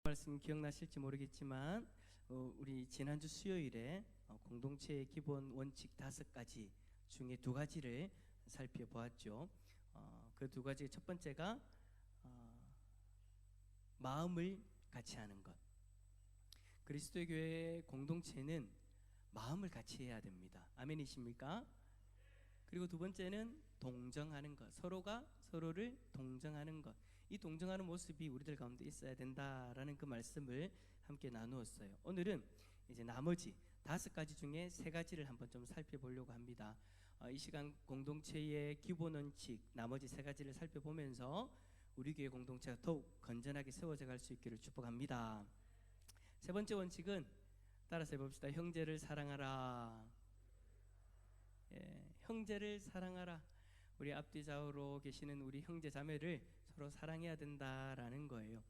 말씀 기억나실지 모르겠지만 우리 지난주 수요일에 공동체의 기본 원칙 5가지 중에 2가지를 살펴보았죠. 그 2가지 첫 번째가 마음을 같이 하는 것. 그리스도의 교회 공동체는 마음을 같이 해야 됩니다. 아멘이십니까? 그리고 2번째는 동정하는 것. 서로가 서로를 동정하는 것. 이 동정하는 모습이 우리들 가운데 있어야 된다라는 그 말씀을 함께 나누었어요. 오늘은 이제 나머지 5가지 중에 3가지를 한번 좀 살펴보려고 합니다. 이 시간 공동체의 기본 원칙 나머지 3가지를 살펴보면서 우리 교회 공동체가 더욱 건전하게 세워져 갈 수 있기를 축복합니다. 3번째 원칙은 따라서 해봅시다. 형제를 사랑하라. 형제를 사랑하라. 우리 앞뒤 좌우로 계시는 우리 형제 자매를 서로 사랑해야 된다라는 거예요.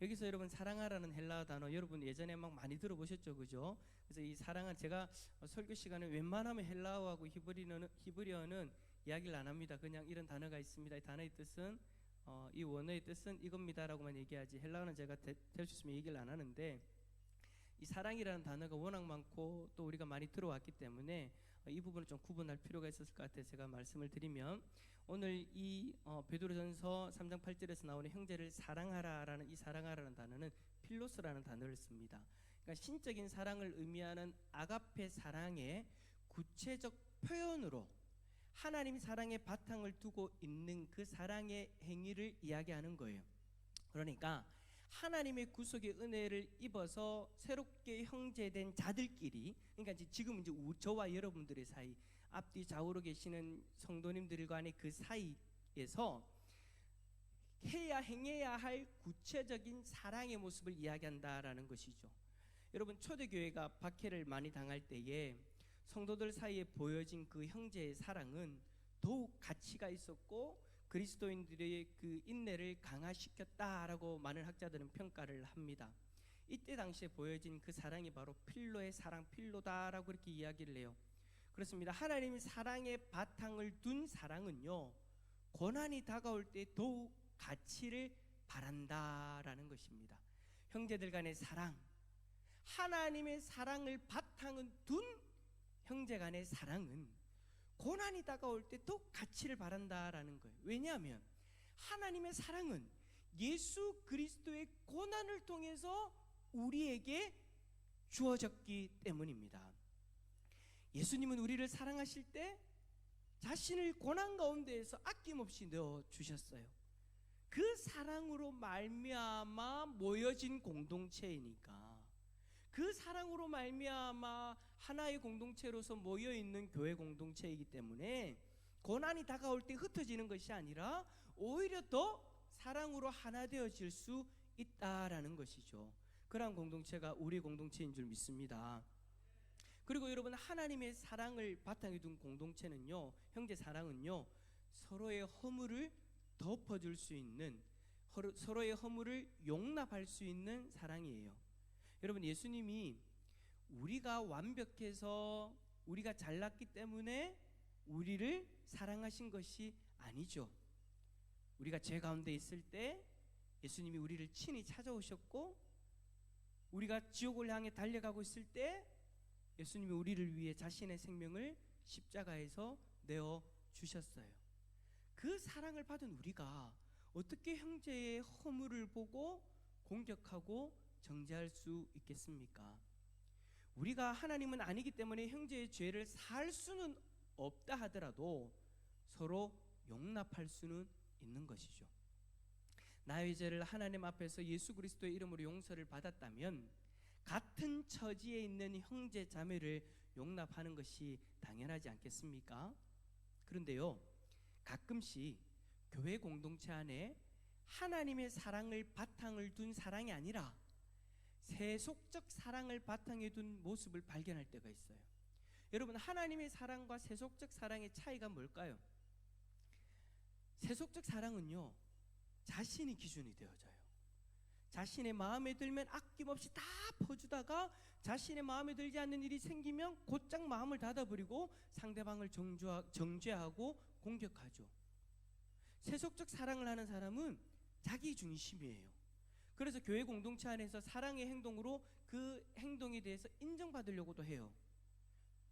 여기서 여러분 사랑하라는 헬라어 단어 여러분 예전에 막 많이 들어보셨죠, 그죠? 그래서 이 사랑은 제가 설교 시간에 웬만하면 헬라어하고 히브리어는 이야기를 안 합니다. 그냥 이런 단어가 있습니다. 이 단어의 뜻은 이 원어의 뜻은 이겁니다라고만 얘기하지 헬라어는 제가 될 수 있으면 얘기를 안 하는데, 이 사랑이라는 단어가 워낙 많고 또 우리가 많이 들어왔기 때문에 이 부분을 좀 구분할 필요가 있었을 것 같아서 제가 말씀을 드리면, 오늘 이 베드로전서 3장 8절에서 나오는 형제를 사랑하라라는 이 사랑하라는 단어는 필로스라는 단어를 씁니다. 그러니까 신적인 사랑을 의미하는 아가페 사랑의 구체적 표현으로 하나님 사랑의 바탕을 두고 있는 그 사랑의 행위를 이야기하는 거예요. 그러니까 하나님의 구속의 은혜를 입어서 새롭게 형제된 자들끼리, 그러니까 지금 이제 저와 여러분들의 사이, 앞뒤 좌우로 계시는 성도님들 간의 그 사이에서 행해야 할 구체적인 사랑의 모습을 이야기한다라는 것이죠. 여러분 초대교회가 박해를 많이 당할 때에 성도들 사이에 보여진 그 형제의 사랑은 더욱 가치가 있었고 그리스도인들의 그 인내를 강화시켰다라고 많은 학자들은 평가를 합니다. 이때 당시에 보여진 그 사랑이 바로 필로의 사랑, 필로다라고 그렇게 이야기를 해요. 그렇습니다. 하나님의 사랑의 바탕을 둔 사랑은요, 고난이 다가올 때 더욱 가치를 바란다라는 것입니다. 형제들 간의 사랑, 하나님의 사랑을 바탕은 둔 형제 간의 사랑은 고난이 다가올 때 더 가치를 바란다라는 거예요. 왜냐하면 하나님의 사랑은 예수 그리스도의 고난을 통해서 우리에게 주어졌기 때문입니다. 예수님은 우리를 사랑하실 때 자신을 고난 가운데에서 아낌없이 넣어주셨어요. 그 사랑으로 말미암아 모여진 공동체이니까, 그 사랑으로 말미암아 하나의 공동체로서 모여있는 교회 공동체이기 때문에 고난이 다가올 때 흩어지는 것이 아니라 오히려 더 사랑으로 하나 되어질 수 있다라는 것이죠. 그러한 공동체가 우리 공동체인 줄 믿습니다. 그리고 여러분, 하나님의 사랑을 바탕에 둔 공동체는요, 형제 사랑은요, 서로의 허물을 덮어줄 수 있는, 서로의 허물을 용납할 수 있는 사랑이에요. 여러분, 예수님이 우리가 완벽해서 우리가 잘났기 때문에 우리를 사랑하신 것이 아니죠. 우리가 죄 가운데 있을 때 예수님이 우리를 친히 찾아오셨고, 우리가 지옥을 향해 달려가고 있을 때 예수님이 우리를 위해 자신의 생명을 십자가에서 내어주셨어요. 그 사랑을 받은 우리가 어떻게 형제의 허물을 보고 공격하고 정죄할 수 있겠습니까? 우리가 하나님은 아니기 때문에 형제의 죄를 살 수는 없다 하더라도 서로 용납할 수는 있는 것이죠. 나의 죄를 하나님 앞에서 예수 그리스도의 이름으로 용서를 받았다면 같은 처지에 있는 형제 자매를 용납하는 것이 당연하지 않겠습니까? 그런데요, 가끔씩 교회 공동체 안에 하나님의 사랑을 바탕을 둔 사랑이 아니라 세속적 사랑을 바탕에 둔 모습을 발견할 때가 있어요. 여러분, 하나님의 사랑과 세속적 사랑의 차이가 뭘까요? 세속적 사랑은요, 자신이 기준이 되어져요. 자신의 마음에 들면 아낌없이 다 퍼주다가 자신의 마음에 들지 않는 일이 생기면 곧장 마음을 닫아버리고 상대방을 정죄하고 공격하죠. 세속적 사랑을 하는 사람은 자기 중심이에요. 그래서 교회 공동체 안에서 사랑의 행동으로 그 행동에 대해서 인정받으려고도 해요.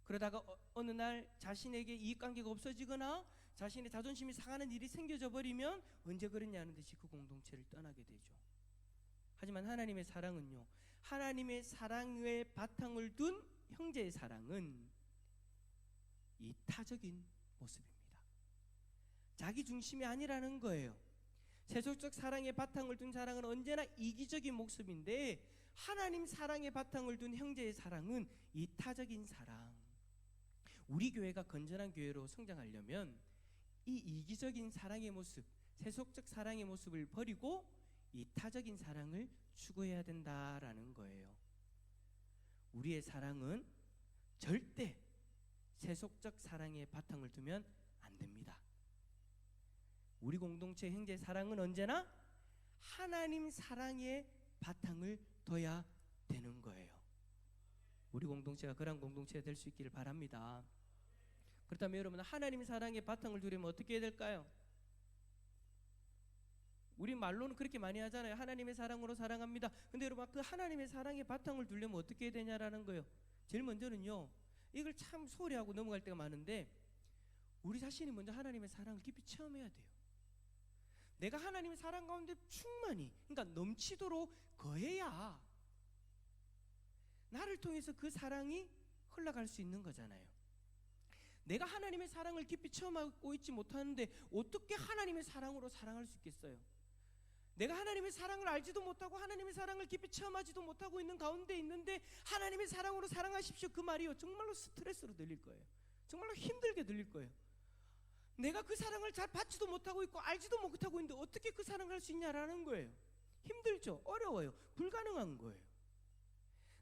그러다가 어느 날 자신에게 이익관계가 없어지거나 자신의 자존심이 상하는 일이 생겨져 버리면 언제 그랬냐는 듯이 그 공동체를 떠나게 되죠. 하지만 하나님의 사랑은요, 하나님의 사랑의 바탕을 둔 형제의 사랑은 이타적인 모습입니다. 자기 중심이 아니라는 거예요. 세속적 사랑의 바탕을 둔 사랑은 언제나 이기적인 모습인데, 하나님 사랑의 바탕을 둔 형제의 사랑은 이타적인 사랑. 우리 교회가 건전한 교회로 성장하려면 이 이기적인 사랑의 모습, 세속적 사랑의 모습을 버리고 이타적인 사랑을 추구해야 된다라는 거예요. 우리의 사랑은 절대 세속적 사랑의 바탕을 두면 안 됩니다. 우리 공동체 형제 사랑은 언제나 하나님 사랑의 바탕을 둬야 되는 거예요. 우리 공동체가 그런 공동체가 될 수 있기를 바랍니다. 그렇다면 여러분, 하나님 사랑의 바탕을 두려면 어떻게 해야 될까요? 우리 말로는 그렇게 많이 하잖아요. 하나님의 사랑으로 사랑합니다. 근데 여러분, 그 하나님의 사랑의 바탕을 두려면 어떻게 해야 되냐라는 거예요. 제일 먼저는요, 이걸 참 소홀히 하고 넘어갈 때가 많은데, 우리 자신이 먼저 하나님의 사랑을 깊이 체험해야 돼요. 내가 하나님의 사랑 가운데 충만히, 그러니까 넘치도록 거해야 나를 통해서 그 사랑이 흘러갈 수 있는 거잖아요. 내가 하나님의 사랑을 깊이 체험하고 있지 못하는데 어떻게 하나님의 사랑으로 사랑할 수 있겠어요? 내가 하나님의 사랑을 알지도 못하고 하나님의 사랑을 깊이 체험하지도 못하고 있는 가운데 있는데 하나님의 사랑으로 사랑하십시오, 그 말이요, 정말로 스트레스로 들릴 거예요. 정말로 힘들게 들릴 거예요. 내가 그 사랑을 잘 받지도 못하고 있고 알지도 못하고 있는데 어떻게 그 사랑을 할 수 있냐라는 거예요. 힘들죠. 어려워요. 불가능한 거예요.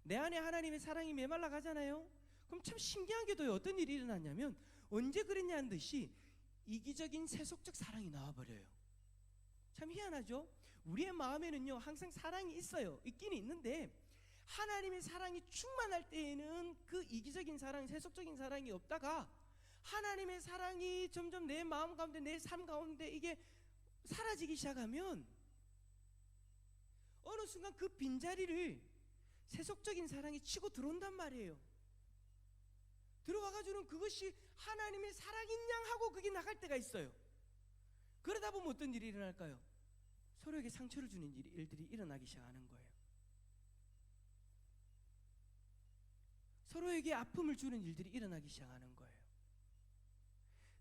내 안에 하나님의 사랑이 메말라 가잖아요. 그럼 참 신기하게도요, 어떤 일이 일어났냐면, 언제 그랬냐는 듯이 이기적인 세속적 사랑이 나와버려요. 참 희한하죠. 우리의 마음에는요, 항상 사랑이 있어요. 있기는 있는데 하나님의 사랑이 충만할 때에는 그 이기적인 사랑, 세속적인 사랑이 없다가 하나님의 사랑이 점점 내 마음 가운데, 내 삶 가운데 이게 사라지기 시작하면 어느 순간 그 빈자리를 세속적인 사랑이 치고 들어온단 말이에요. 들어와가지고는 그것이 하나님의 사랑인 양 하고 그게 나갈 때가 있어요. 그러다 보면 어떤 일이 일어날까요? 서로에게 상처를 주는 일들이 일어나기 시작하는 거예요. 서로에게 아픔을 주는 일들이 일어나기 시작하는 거예요.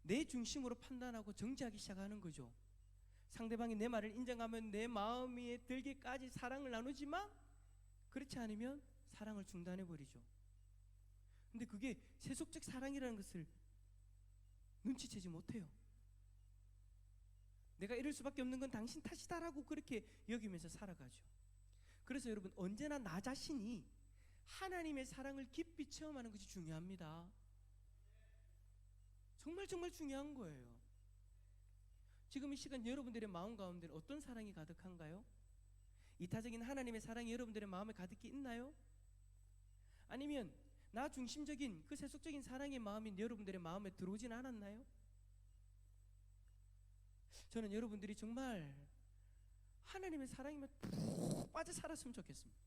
내 중심으로 판단하고 정죄하기 시작하는 거죠. 상대방이 내 말을 인정하면 내 마음에 들기까지 사랑을 나누지만 그렇지 않으면 사랑을 중단해버리죠. 근데 그게 세속적 사랑이라는 것을 눈치채지 못해요. 내가 이럴 수밖에 없는 건 당신 탓이다라고 그렇게 여기면서 살아가죠. 그래서 여러분, 언제나 나 자신이 하나님의 사랑을 깊이 체험하는 것이 중요합니다. 정말 정말 중요한 거예요. 지금 이 시간 여러분들의 마음 가운데 어떤 사랑이 가득한가요? 이타적인 하나님의 사랑이 여러분들의 마음에 가득히 있나요? 아니면 나 중심적인 그 세속적인 사랑의 마음이 여러분들의 마음에 들어오진 않았나요? 저는 여러분들이 정말 하나님의 사랑이면 푹 빠져 살았으면 좋겠습니다.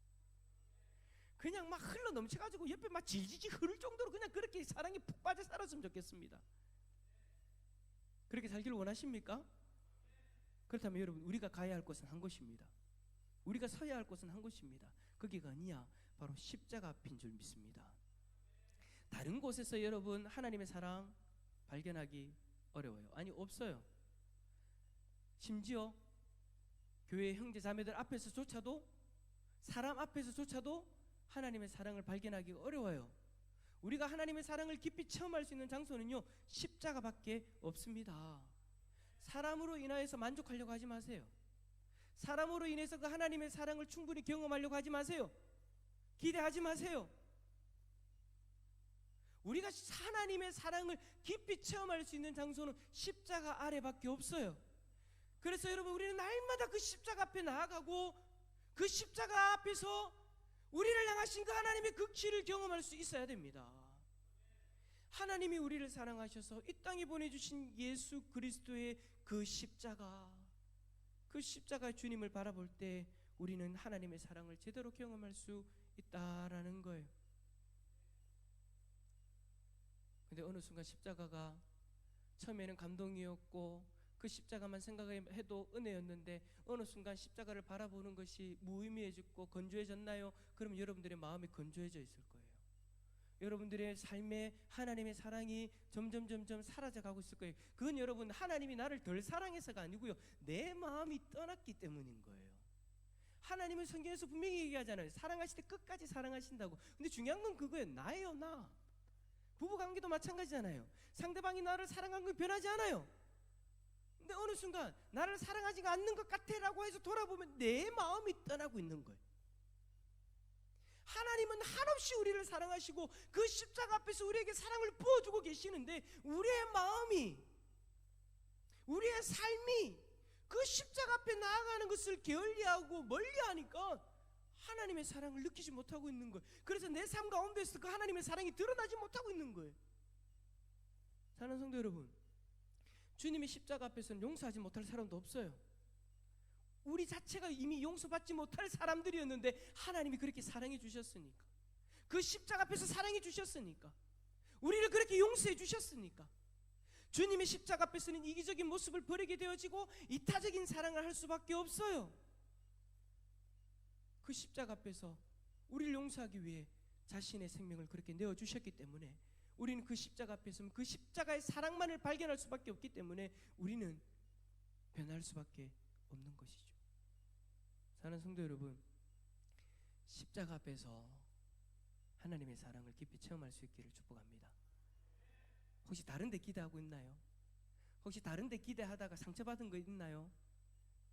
그냥 막 흘러 넘쳐가지고 옆에 막 질질질 흐를 정도로 그냥 그렇게 사랑이 푹 빠져 살았으면 좋겠습니다. 그렇게 살기를 원하십니까? 그렇다면 여러분, 우리가 가야 할 곳은 한 곳입니다. 우리가 서야 할 곳은 한 곳입니다. 거기가 어디냐? 바로 십자가 앞인 줄 믿습니다. 다른 곳에서 여러분 하나님의 사랑 발견하기 어려워요. 아니, 없어요. 심지어 교회 형제 자매들 앞에서조차도, 사람 앞에서조차도 하나님의 사랑을 발견하기 어려워요. 우리가 하나님의 사랑을 깊이 체험할 수 있는 장소는요, 십자가밖에 없습니다. 사람으로 인하여서 만족하려고 하지 마세요. 사람으로 인해서 그 하나님의 사랑을 충분히 경험하려고 하지 마세요. 기대하지 마세요. 우리가 하나님의 사랑을 깊이 체험할 수 있는 장소는 십자가 아래밖에 없어요. 그래서 여러분, 우리는 날마다 그 십자가 앞에 나아가고 그 십자가 앞에서 우리를 향하신 그 하나님의 극치를 경험할 수 있어야 됩니다. 하나님이 우리를 사랑하셔서 이 땅에 보내주신 예수 그리스도의 그 십자가, 그 십자가 주님을 바라볼 때 우리는 하나님의 사랑을 제대로 경험할 수 있다라는 거예요. 근데 어느 순간 십자가가 처음에는 감동이었고 그 십자가만 생각해도 은혜였는데 어느 순간 십자가를 바라보는 것이 무의미해졌고 건조해졌나요? 그럼 여러분들의 마음이 건조해져 있을 거예요. 여러분들의 삶에 하나님의 사랑이 점점 사라져가고 있을 거예요. 그건 여러분 하나님이 나를 덜 사랑해서가 아니고요, 내 마음이 떠났기 때문인 거예요. 하나님은 성경에서 분명히 얘기하잖아요. 사랑하실 때 끝까지 사랑하신다고. 근데 중요한 건 그거예요. 나예요, 나. 부부관계도 마찬가지잖아요. 상대방이 나를 사랑한 건 변하지 않아요. 근데 어느 순간 나를 사랑하지가 않는 것 같아라고 해서 돌아보면 내 마음이 떠나고 있는 거예요. 하나님은 한없이 우리를 사랑하시고 그 십자가 앞에서 우리에게 사랑을 부어주고 계시는데 우리의 마음이, 우리의 삶이 그 십자가 앞에 나아가는 것을 게을리하고 멀리하니까 하나님의 사랑을 느끼지 못하고 있는 거예요. 그래서 내 삶 가운데서 그 하나님의 사랑이 드러나지 못하고 있는 거예요. 사랑하는 성도 여러분, 주님의 십자가 앞에서는 용서하지 못할 사람도 없어요. 우리 자체가 이미 용서받지 못할 사람들이었는데 하나님이 그렇게 사랑해 주셨으니까, 그 십자가 앞에서 사랑해 주셨으니까, 우리를 그렇게 용서해 주셨으니까 주님의 십자가 앞에서는 이기적인 모습을 버리게 되어지고 이타적인 사랑을 할 수밖에 없어요. 그 십자가 앞에서 우리를 용서하기 위해 자신의 생명을 그렇게 내어주셨기 때문에 우리는 그 십자가 앞에서 그 십자가의 사랑만을 발견할 수밖에 없기 때문에 우리는 변할 수밖에 없는 것이죠. 사랑하는 성도 여러분, 십자가 앞에서 하나님의 사랑을 깊이 체험할 수 있기를 축복합니다. 혹시 다른 데 기대하고 있나요? 혹시 다른 데 기대하다가 상처받은 거 있나요?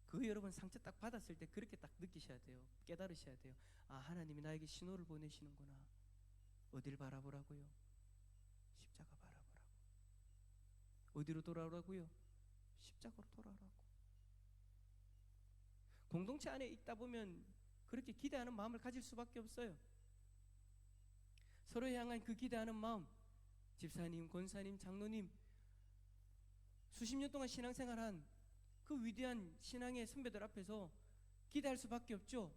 그 여러분 상처 딱 받았을 때 그렇게 딱 느끼셔야 돼요. 깨달으셔야 돼요. 아, 하나님이 나에게 신호를 보내시는구나. 어딜 바라보라고요? 십자가 바라보라고. 어디로 돌아오라고요? 십자가로 돌아오라고. 공동체 안에 있다 보면 그렇게 기대하는 마음을 가질 수밖에 없어요. 서로 향한 그 기대하는 마음, 집사님, 권사님, 장로님, 수십 년 동안 신앙생활한 그 위대한 신앙의 선배들 앞에서 기대할 수밖에 없죠.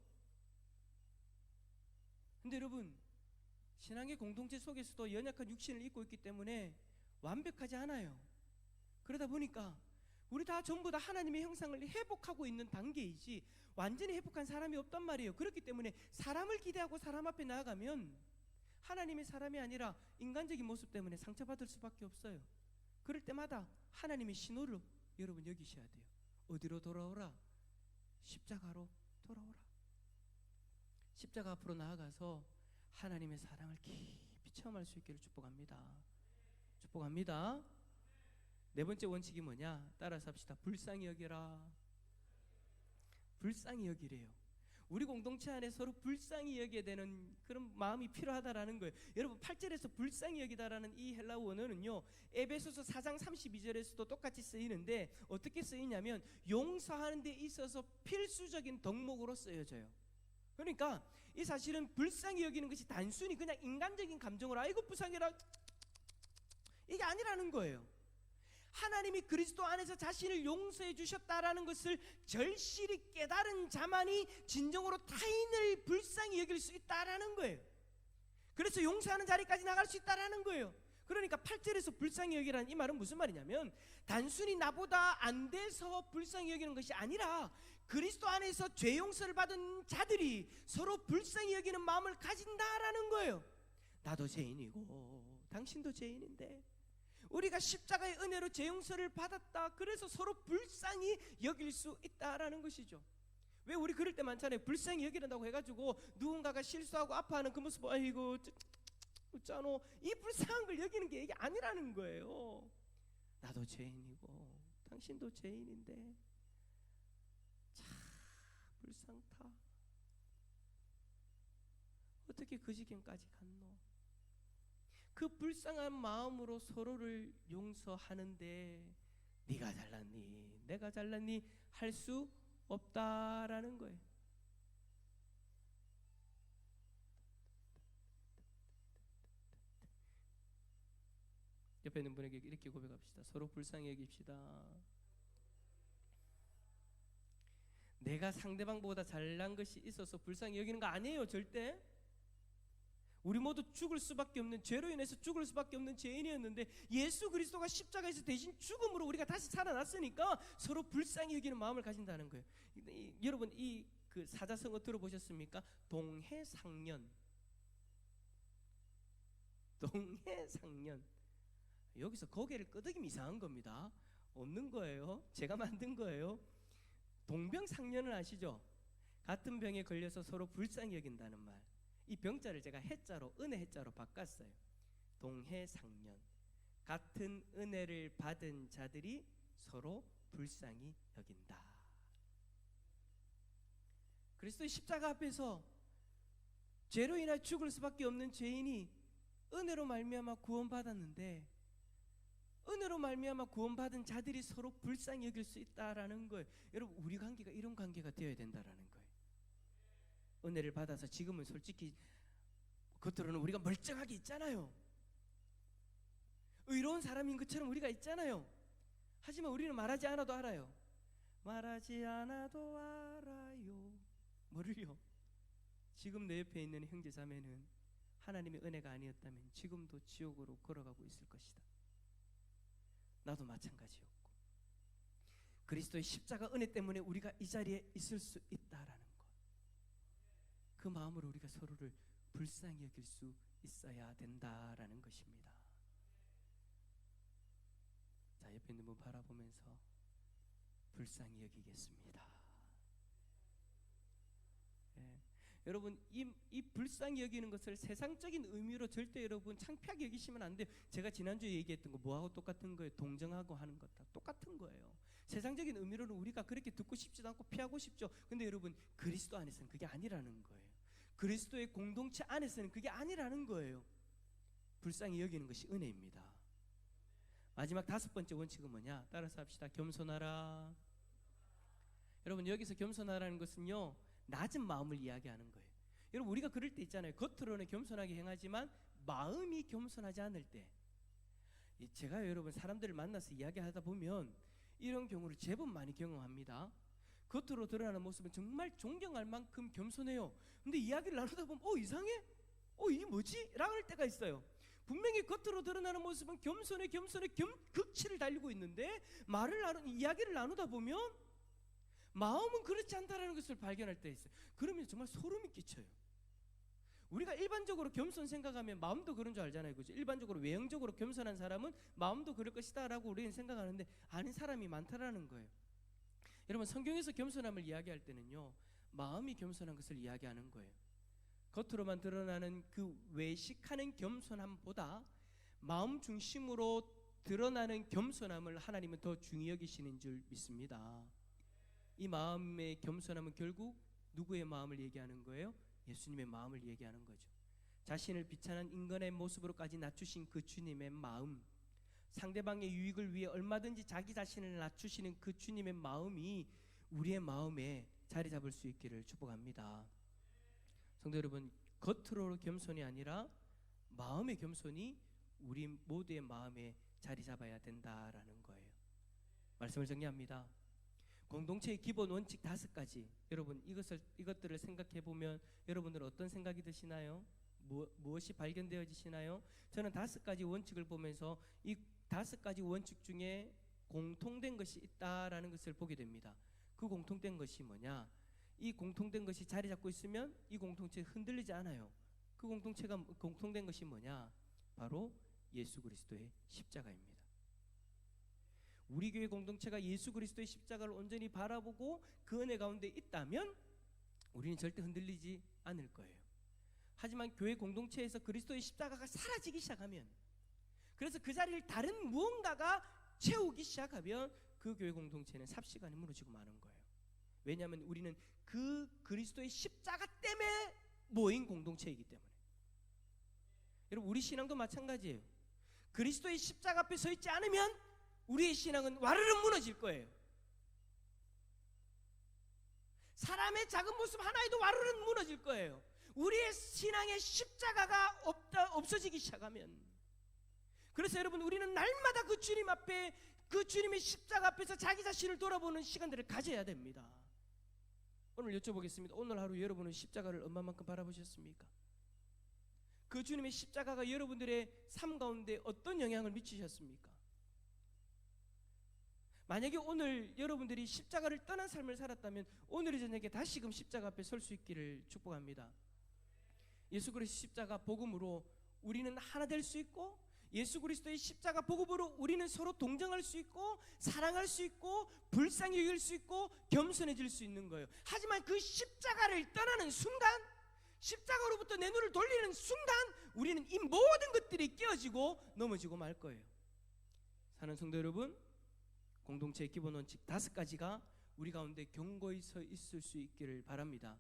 근데 여러분, 신앙의 공동체 속에서도 연약한 육신을 입고 있기 때문에 완벽하지 않아요. 그러다 보니까 우리 다 전부 다 하나님의 형상을 회복하고 있는 단계이지 완전히 회복한 사람이 없단 말이에요. 그렇기 때문에 사람을 기대하고 사람 앞에 나아가면 하나님의 사람이 아니라 인간적인 모습 때문에 상처받을 수밖에 없어요. 그럴 때마다 하나님의 신호를 여러분 여기셔야 돼요. 어디로 돌아오라? 십자가로 돌아오라. 십자가 앞으로 나아가서 하나님의 사랑을 깊이 체험할 수 있기를 축복합니다. 축복합니다. 네 번째 원칙이 뭐냐? 따라서 합시다. 불쌍히 여겨라. 불쌍히 여기래요. 우리 공동체 안에 서로 불쌍히 여기게 되는 그런 마음이 필요하다라는 거예요. 여러분, 8절에서 불쌍히 여기다라는 이 헬라어 원어는요, 에베소서 4장 32절에서도 똑같이 쓰이는데 어떻게 쓰이냐면 용서하는 데 있어서 필수적인 덕목으로 쓰여져요. 그러니까 이 사실은 불쌍히 여기는 것이 단순히 그냥 인간적인 감정으로 아이고 불쌍해라 이게 아니라는 거예요. 하나님이 그리스도 안에서 자신을 용서해 주셨다라는 것을 절실히 깨달은 자만이 진정으로 타인을 불쌍히 여길 수 있다라는 거예요. 그래서 용서하는 자리까지 나갈 수 있다라는 거예요. 그러니까 8절에서 불쌍히 여기라는 이 말은 무슨 말이냐면 단순히 나보다 안 돼서 불쌍히 여기는 것이 아니라 그리스도 안에서 죄 용서를 받은 자들이 서로 불쌍히 여기는 마음을 가진다라는 거예요. 나도 죄인이고 당신도 죄인인데 우리가 십자가의 은혜로 죄 용서를 받았다. 그래서 서로 불쌍히 여길 수 있다라는 것이죠. 왜 우리 그럴 때 많잖아요. 불쌍히 여기란다고 해가지고 누군가가 실수하고 아파하는 그 모습, 아이고 어쩌노, 이 불쌍한 걸 여기는 게 이게 아니라는 거예요. 나도 죄인이고 당신도 죄인인데 참 불쌍타. 어떻게 그 지경까지 갔노? 그 불쌍한 마음으로 서로를 용서하는데 네가 잘났니 내가 잘났니 할 수 없다라는 거예요. 옆에 있는 분에게 이렇게 고백합시다. 서로 불쌍히 여깁시다. 내가 상대방보다 잘난 것이 있어서 불쌍히 여기는 거 아니에요. 절대. 우리 모두 죽을 수밖에 없는, 죄로 인해서 죽을 수밖에 없는 죄인이었는데 예수 그리스도가 십자가에서 대신 죽음으로 우리가 다시 살아났으니까 서로 불쌍히 여기는 마음을 가진다는 거예요. 여러분 이 그 사자성어 들어보셨습니까? 동해상련. 동해상련. 여기서 고개를 끄덕이면 이상한 겁니다. 없는 거예요. 제가 만든 거예요. 동병상련은 아시죠? 같은 병에 걸려서 서로 불쌍히 여긴다는 말. 이 병자를 제가 해자로, 은혜 해자로 바꿨어요. 동해상련. 같은 은혜를 받은 자들이 서로 불쌍히 여긴다. 그리스도의 십자가 앞에서 죄로 인하여 죽을 수밖에 없는 죄인이 은혜로 말미암아 구원받았는데, 은혜로 말미암아 구원받은 자들이 서로 불쌍히 여길 수 있다라는 거예요. 여러분 우리 관계가 이런 관계가 되어야 된다라는 거예요. 은혜를 받아서 지금은 솔직히 겉으로는 우리가 멀쩡하게 있잖아요. 의로운 사람인 것처럼 우리가 있잖아요. 하지만 우리는 말하지 않아도 알아요. 말하지 않아도 알아요. 뭐를요? 지금 내 옆에 있는 형제 자매는 하나님의 은혜가 아니었다면 지금도 지옥으로 걸어가고 있을 것이다. 나도 마찬가지였고, 그리스도의 십자가 은혜 때문에 우리가 이 자리에 있을 수 있다라는 것, 그 마음으로 우리가 서로를 불쌍히 여길 수 있어야 된다라는 것입니다. 자, 옆에 있는 분 바라보면서 불쌍히 여기겠습니다. 예. 여러분 이 불쌍히 여기는 것을 세상적인 의미로 절대 여러분 창피하게 여기시면 안 돼요. 제가 지난주에 얘기했던 거 뭐하고 똑같은 거예요? 동정하고 하는 것 다 똑같은 거예요. 세상적인 의미로는 우리가 그렇게 듣고 싶지도 않고 피하고 싶죠. 근데 여러분 그리스도 안에서는 그게 아니라는 거예요. 그리스도의 공동체 안에서는 그게 아니라는 거예요. 불쌍히 여기는 것이 은혜입니다. 마지막 5번째 원칙은 뭐냐? 따라서 합시다. 겸손하라. 여러분 여기서 겸손하라는 것은요, 낮은 마음을 이야기하는 거예요. 여러분 우리가 그럴 때 있잖아요. 겉으로는 겸손하게 행하지만 마음이 겸손하지 않을 때, 제가 여러분 사람들을 만나서 이야기하다 보면 이런 경우를 제법 많이 경험합니다. 겉으로 드러나는 모습은 정말 존경할 만큼 겸손해요. 근데 이야기를 나누다 보면 이상해? 이게 뭐지? 라는 때가 있어요. 분명히 겉으로 드러나는 모습은 겸손해 극치를 달리고 있는데 이야기를 나누다 보면 마음은 그렇지 않다라는 것을 발견할 때 있어요. 그러면 정말 소름이 끼쳐요. 우리가 일반적으로 겸손 생각하면 마음도 그런 줄 알잖아요. 그죠? 일반적으로 외형적으로 겸손한 사람은 마음도 그럴 것이다 라고 우리는 생각하는데 아닌 사람이 많다라는 거예요. 여러분 성경에서 겸손함을 이야기할 때는요, 마음이 겸손한 것을 이야기하는 거예요. 겉으로만 드러나는 그 외식하는 겸손함보다 마음 중심으로 드러나는 겸손함을 하나님은 더 중히 여기시는 줄 믿습니다. 이 마음의 겸손함은 결국 누구의 마음을 얘기하는 거예요? 예수님의 마음을 얘기하는 거죠. 자신을 비천한 인간의 모습으로까지 낮추신 그 주님의 마음, 상대방의 유익을 위해 얼마든지 자기 자신을 낮추시는 그 주님의 마음이 우리의 마음에 자리 잡을 수 있기를 축복합니다. 성도 여러분, 겉으로 겸손이 아니라 마음의 겸손이 우리 모두의 마음에 자리 잡아야 된다라는 거예요. 말씀을 정리합니다. 공동체의 기본 원칙 5가지, 여러분 이것들을 생각해 보면 여러분들은 어떤 생각이 드시나요? 무엇이 발견되어지시나요? 저는 5가지 원칙을 보면서 이 5가지 원칙 중에 공통된 것이 있다라는 것을 보게 됩니다. 그 공통된 것이 뭐냐? 이 공통된 것이 자리 잡고 있으면 이 공동체 흔들리지 않아요. 그 공통된 것이 뭐냐? 바로 예수 그리스도의 십자가입니다. 우리 교회 공동체가 예수 그리스도의 십자가를 온전히 바라보고 그 은혜 가운데 있다면 우리는 절대 흔들리지 않을 거예요. 하지만 교회 공동체에서 그리스도의 십자가가 사라지기 시작하면, 그래서 그 자리를 다른 무언가가 채우기 시작하면 그 교회 공동체는 삽시간에 무너지고 마는 거예요. 왜냐하면 우리는 그 그리스도의 십자가 때문에 모인 공동체이기 때문에. 여러분 우리 신앙도 마찬가지예요. 그리스도의 십자가 앞에 서 있지 않으면 우리의 신앙은 와르르 무너질 거예요. 사람의 작은 모습 하나에도 와르르 무너질 거예요. 우리의 신앙의 십자가가 없어지기 시작하면. 그래서 여러분 우리는 날마다 그 주님 앞에, 그 주님의 십자가 앞에서 자기 자신을 돌아보는 시간들을 가져야 됩니다. 오늘 여쭤보겠습니다. 오늘 하루 여러분은 십자가를 얼마만큼 바라보셨습니까? 그 주님의 십자가가 여러분들의 삶 가운데 어떤 영향을 미치셨습니까? 만약에 오늘 여러분들이 십자가를 떠난 삶을 살았다면 오늘 저녁에 다시금 십자가 앞에 설 수 있기를 축복합니다. 예수 그리스도의 십자가 복음으로 우리는 하나 될 수 있고, 예수 그리스도의 십자가 복음으로 우리는 서로 동정할 수 있고, 사랑할 수 있고, 불쌍히 여길 수 있고, 겸손해질 수 있는 거예요. 하지만 그 십자가를 떠나는 순간, 십자가로부터 내 눈을 돌리는 순간 우리는 이 모든 것들이 깨어지고 넘어지고 말 거예요. 사는 성도 여러분, 공동체의 기본 원칙 5가지가 우리 가운데 견고히 서 있을 수 있기를 바랍니다.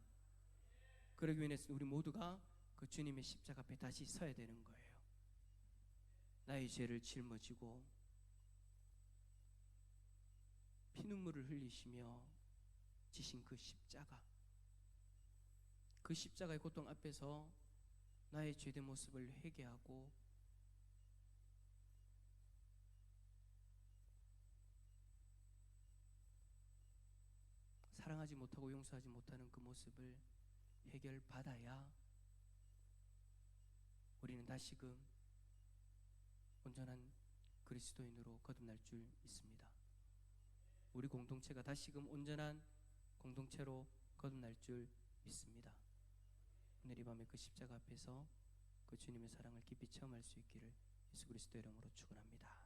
그러기 위해서 우리 모두가 그 주님의 십자가 앞에 다시 서야 되는 거예요. 나의 죄를 짊어지고 피눈물을 흘리시며 지신 그 십자가, 그 십자가의 고통 앞에서 나의 죄된 모습을 회개하고 사랑하지 못하고 용서하지 못하는 그 모습을 해결받아야 우리는 다시금 온전한 그리스도인으로 거듭날 줄 믿습니다. 우리 공동체가 다시금 온전한 공동체로 거듭날 줄 믿습니다. 오늘 이 밤에 그 십자가 앞에서 그 주님의 사랑을 깊이 체험할 수 있기를 예수 그리스도의 이름으로 축원합니다.